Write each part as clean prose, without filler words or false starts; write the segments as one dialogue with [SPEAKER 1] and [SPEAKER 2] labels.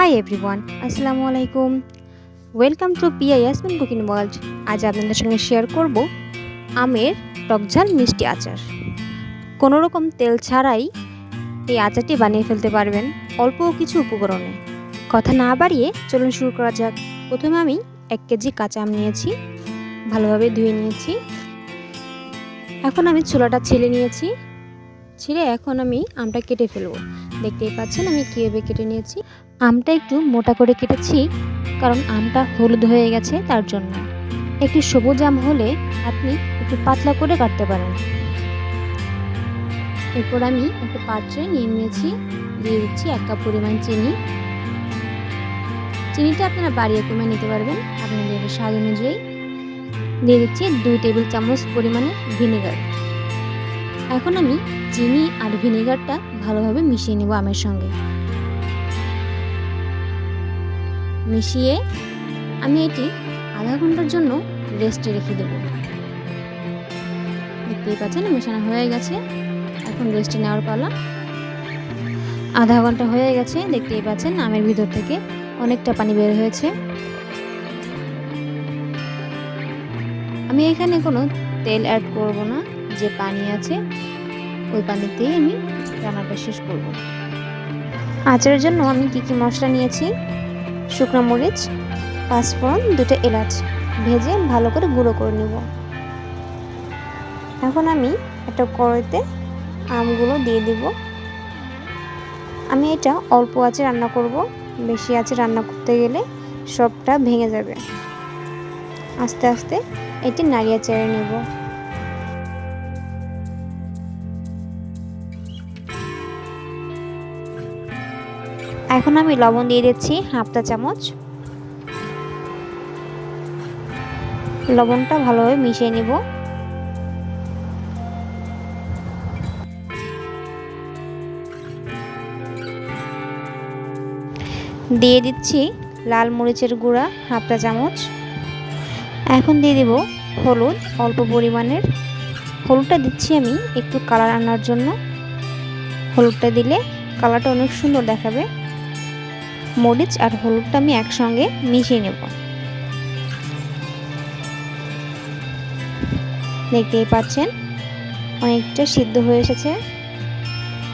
[SPEAKER 1] Hi everyone, আসসালামু আলাইকুম। Welcome to Piya Yasmin cooking world. আজ আপনাদের সঙ্গে শেয়ার করব আমের টকঝাল মিষ্টি আচার। কোনো রকম তেল ছাড়াই এই আচারটি বানিয়ে ফেলতে পারবেন অল্প কিছু উপকরণে। কথা না বাড়িয়ে চলুন শুরু করা যাক। প্রথমে আমি 1 কেজি কাঁচা আম নিয়েছি, ভালোভাবে ধুয়ে নিয়েছি। এখন আমি ছোলাটা ছিলে নিয়েছি। ছিলে এখন আমি আমটা কেটে ফেলবো। দেখতেই পাচ্ছেন আমি কীভাবে কেটে নিয়েছি। আমটা একটু মোটা করে কেটেছি, কারণ আমটা হলুদ হয়ে গেছে তার জন্য। একটু সবুজ আম হলে আপনি একটু পাতলা করে কাটতে পারেন। এরপর আমি একটা পাত্রে নিয়ে নিয়েছি, দিয়ে দিচ্ছি 1 কাপ পরিমাণ চিনি। চিনিটা আপনারা বাড়িয়ে কমিয়ে নিতে পারবেন আপনাদের স্বাদ অনুযায়ী। দিয়ে দিচ্ছি 2 টেবিল চামচ পরিমাণে ভিনেগার। এখন আমি চিনি আর ভিনেগারটা ভালোভাবে মিশিয়ে নেব আমের সঙ্গে। মিশিয়ে আমি এটি আধা ঘন্টার জন্য রেস্টে রেখে দেব। দেখতেই পাচ্ছেন মেশানো হয়ে গেছে, এখন রেস্টে নেওয়ার পালা। আধা ঘন্টা হয়ে গেছে, দেখতেই পাচ্ছেন আমের ভিতর থেকে অনেকটা পানি বের হয়েছে। আমি এখানে কোনো তেল অ্যাড করব না, যে পানি আছে ওই পানিতেই আমি রান্নাটা শেষ করব। আচারের জন্য আমি কী মশলা নিয়েছি: শুকনো মরিচ, পাঁচফোড়ন, 2টা এলাচ ভেজে ভালো করে গুঁড়ো করে নেব। এখন আমি একটা কড়াইতে আমগুলো দিয়ে দিব। আমি এটা অল্প আঁচে রান্না করব, বেশি আঁচে রান্না করতে গেলে সবটা ভেঙে যাবে। আস্তে আস্তে এটি নাড়িয়ে চেড়ে নেব। এখন আমি লবণ দিয়ে দিচ্ছি হাফ চা চামচ। লবণটা ভালোভাবে মিশিয়ে নেব। দিয়ে দিচ্ছি লাল মরিচের গুঁড়া হাফ চা চামচ। এখন দিয়ে দেব হলুদ অল্প পরিমাণের। হলুদটা দিচ্ছি আমি একটু কালার আনার জন্য। হলুদটা দিলে কালারটা অনেক সুন্দর দেখাবে। মরিচ আর হলুদটা আমি একসঙ্গে মিশিয়ে নেব। দেখতেই পাচ্ছেন অনেকটা সিদ্ধ হয়ে এসেছে।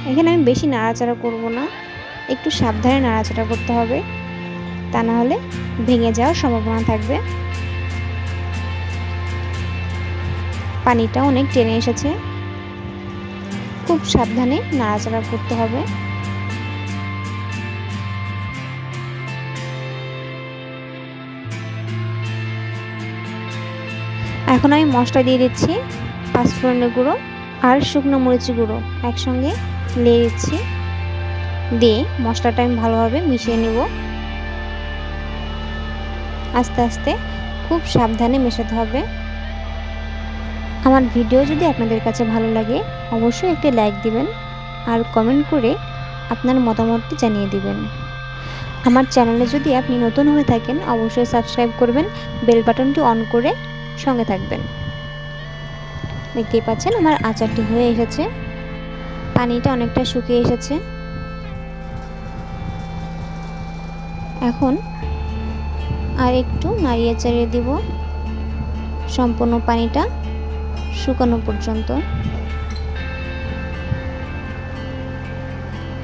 [SPEAKER 1] এখানে আমি বেশি নাড়াচাড়া করব না, একটু সাবধানে নাড়াচাড়া করতে হবে, তা না হলে ভেঙে যাওয়ার সম্ভাবনা থাকবে। পানিটা অনেক টেনে এসেছে, খুব সাবধানে নাড়াচাড়া করতে হবে। এখন আমি মশলা দিয়ে দিচ্ছি পাঁচফোড়নের গুঁড়ো আর শুকনো মরিচের গুঁড়ো একসঙ্গে দিয়ে দিচ্ছি। দিয়ে মশলাটা আমি ভালোভাবে মিশিয়ে নেব। আস্তে আস্তে খুব সাবধানে মেশাতে হবে। আমার ভিডিও যদি আপনাদের কাছে ভালো লাগে অবশ্যই একটি লাইক দিবেন আর কমেন্ট করে আপনার মতামতটি জানিয়ে দিবেন। আমার চ্যানেলে যদি আপনি নতুন হয়ে থাকেন অবশ্যই সাবস্ক্রাইব করবেন, বেল বাটনটি অন করে সঙ্গে থাকবেন। দেখতেই পাচ্ছেন আমার আচারটি হয়ে এসেছে, পানিটা অনেকটা শুকিয়ে এসেছে। এখন আর একটু নাড়িয়ে চাড়িয়ে দিব সম্পূর্ণ পানিটা শুকানো পর্যন্ত।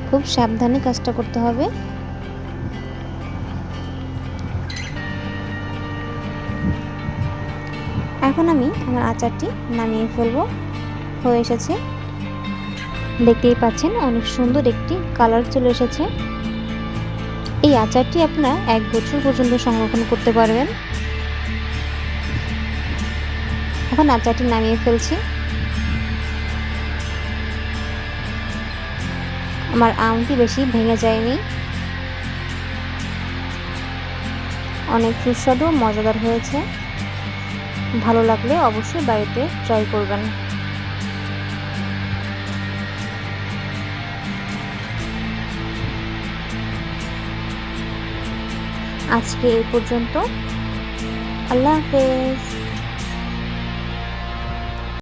[SPEAKER 1] খুব সাবধানে কাজটা করতে হবে। এখন আমি আমার আচারটি নামিয়ে ফেলবো, হয়ে এসেছে। দেখতেই পাচ্ছেন অনেক সুন্দর একটি কালার চলে এসেছে। এই আচারটি আপনারা 1 বছর পর্যন্ত সংরক্ষণ করতে পারবেন। এখন আচারটি নামিয়ে ফেলছি। আমার আমটি বেশি ভেঙে যায়নি, অনেক সুস্বাদু মজাদার হয়েছে। ভালো লাগলে অবশ্যই বাড়িতে ট্রাই করবেন। আজকে এই পর্যন্ত। আল্লাহ হাফেজ।